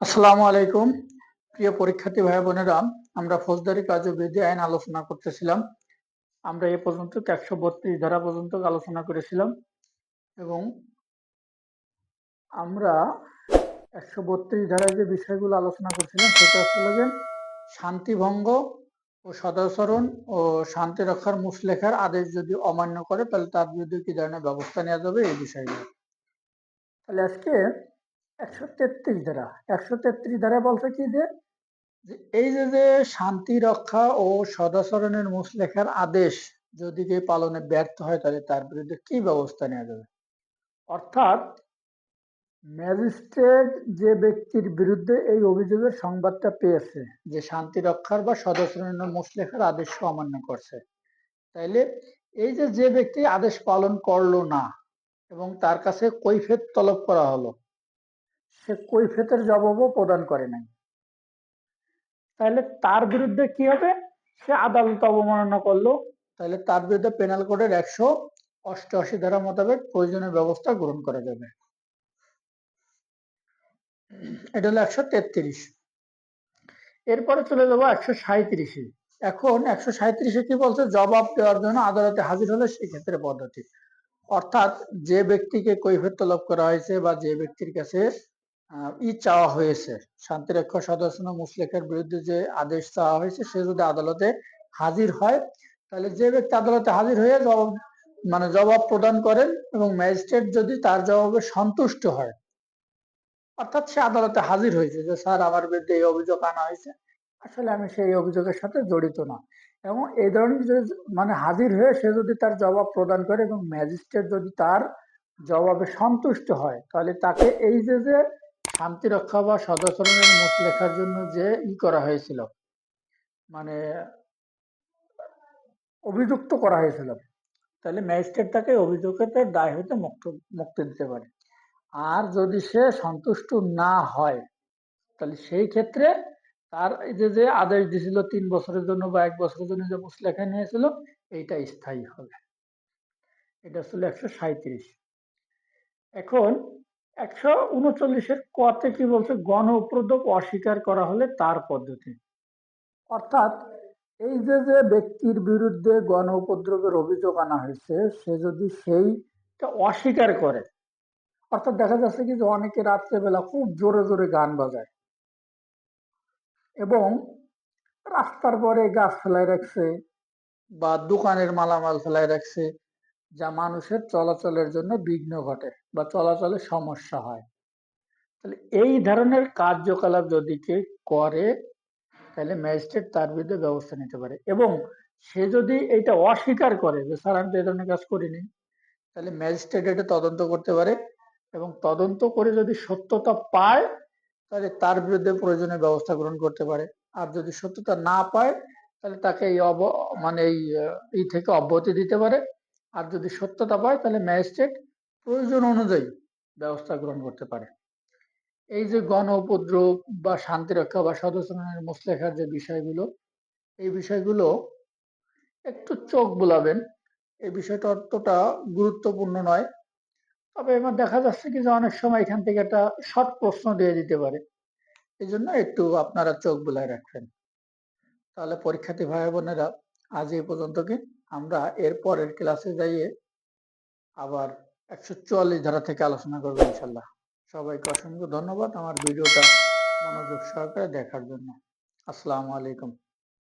আসসালামু আলাইকুম। প্রিয় পরীক্ষার্থী ভাই বোনেরা, আমরা ফৌজদারি কার্যবিধি আইন আলোচনা করতেছিলাম। আমরা এ পর্যন্ত 132 ধারা পর্যন্ত আলোচনা করেছিলাম এবং আমরা 132 ধারায় যে বিষয়গুলো আলোচনা করছিলাম সেটা হচ্ছে যে শান্তিভঙ্গ ও সদাচরণ ও শান্তি রক্ষার মুচলেখার আদেশ যদি অমান্য করে তাহলে তার বিরুদ্ধে কি ধরনের ব্যবস্থা নেওয়া যাবে এই বিষয়গুলো। তাহলে আজকে 133 ধারা 133 ধারা বলতে কি যে এই যে শান্তি রক্ষা ও সদাচরণের মুচলেখার আদেশ যদি কেউ পালনে ব্যর্থ হয় তাহলে তার বিরুদ্ধে কি ব্যবস্থা নেওয়া যাবে। অর্থাৎ ম্যাজিস্ট্রেট যে ব্যক্তির বিরুদ্ধে এই অভিযোগের সংবাদটা পেয়েছে যে শান্তি রক্ষার বা সদাচরণের মুচলেখার আদেশ অমান্য করছে, তাইলে এই যে ব্যক্তি আদেশ পালন করলো না এবং তার কাছে কৈফিয়ত তলব করা হলো, সে কৈফিয়তের জবাবও প্রদান করে নাই, তাহলে তার বিরুদ্ধে কি হবে? সে আদালত অবমাননা করলো, তাহলে তার বিরুদ্ধে পেনাল কোডের 188 ধারা মোতাবেক প্রয়োজনীয় ব্যবস্থা গ্রহণ করা যাবে। এটা হলো 133। এরপরে চলে যাবো 137-এ। এখন 137-এ কি বলছে? জবাব দেওয়ার জন্য আদালতে হাজির হলে সেক্ষেত্রে পদ্ধতি। অর্থাৎ যে ব্যক্তিকে কৈফিয়ত তলব করা হয়েছে বা যে ব্যক্তির কাছে চাওয়া হয়েছে, শান্তিরক্ষা সদস্য মুচলেখার বিরুদ্ধে যে আদেশ চাওয়া হয়েছে, সে যদি আদালতে হাজির হয় তাহলে যে ব্যক্তি আদালতে হাজির হয়ে জবাব প্রদান করেন এবং ম্যাজিস্ট্রেট যদি তার জবাবে সন্তুষ্ট হয়, অর্থাৎ সে আদালতে হাজির হয়েছে যে স্যার আমার বিরুদ্ধে এই অভিযোগ আনা হয়েছে, আসলে আমি সেই অভিযোগের সাথে জড়িত না, এবং এই ধরনের যে হাজির হয়ে সে যদি তার জবাব প্রদান করে এবং ম্যাজিস্ট্রেট যদি তার জবাবে সন্তুষ্ট হয়, তাহলে তাকে এই যে শান্তি রক্ষা বা সদাচরণের মুচলেখার জন্য যে করা হয়েছিল, মানে অভিযুক্ত করা হয়েছিল, তাহলে ম্যাজিস্ট্রেট তাকে অভিযোগের দায় হইতে মুক্তি দিতে পারে। আর যদি সে সন্তুষ্ট না হয় তাহলে সেই ক্ষেত্রে তার এই যে আদেশ দিছিল 3 বছরের জন্য বা 1 বছরের জন্য যে মুচলেখা নিয়েছিল, এইটা স্থায়ী হবে। এটা ছিল 137। এখন 139-এর কতে কি বলছে? গণ উপদ্রব অস্বীকার করা হলে তার পদ্ধতি। অর্থাৎ এই যে ব্যক্তির বিরুদ্ধে গণ উপদ্রবের অভিযোগ আনা হয়েছে, সে যদি সেইটা অস্বীকার করে, অর্থাৎ দেখা যাচ্ছে কি যে অনেকে রাত্রেবেলা খুব জোরে জোরে গান বাজায় এবং রাস্তার পরে গাছ ফেলায় রাখছে বা দোকানের মালামাল ফেলায় রাখছে, যা মানুষের চলাচলের জন্য বিঘ্ন ঘটে বা চলাচলে সমস্যা হয়। তাহলে এই ধরনের কার্যকলাপ যদি কেউ করে তাহলে ম্যাজিস্ট্রেট তার বিরুদ্ধে ব্যবস্থা নিতে পারে, এবং সে যদি এটা অস্বীকার করে যে স্যার আমি তো এই ধরনের কাজ করিনি, তাহলে ম্যাজিস্ট্রেট এটা তদন্ত করতে পারে এবং তদন্ত করে যদি সত্যতা পায় তাহলে তার বিরুদ্ধে প্রয়োজনীয় ব্যবস্থা গ্রহণ করতে পারে। আর যদি সত্যতা না পায় তাহলে তাকে এই থেকে অব্যাহতি দিতে পারে। আর যদি সত্যতা পায় তাহলে ম্যাজিস্ট্রেট প্রয়োজন অনুযায়ী ব্যবস্থা গ্রহণ করতে পারে। এই যে গণ উপদ্রব বা শান্তি রক্ষা বা সদাচরণের মুচলেখার যে বিষয়গুলো, এই বিষয়গুলো একটু চোখ বুলাবেন। এই বিষয়টা অতটা গুরুত্বপূর্ণ নয়, তবে এবার দেখা যাচ্ছে কি যে অনেক সময় এখান থেকে একটা শর্ট প্রশ্ন দিয়ে দিতে পারে, এই জন্য একটু আপনারা চোখ বুলায় রাখবেন। তাহলে পরীক্ষার্থী ভাই বোনেরা, আজ এই পর্যন্ত কি, আমরা এর পরের ক্লাসে যাইয়ে আবার 144 ধারা থেকে আলোচনা করবো ইনশাল্লাহ। সবাইকে অসংখ্য ধন্যবাদ আমার ভিডিওটা মনোযোগ সহকারে দেখার জন্য। আসসালামু আলাইকুম।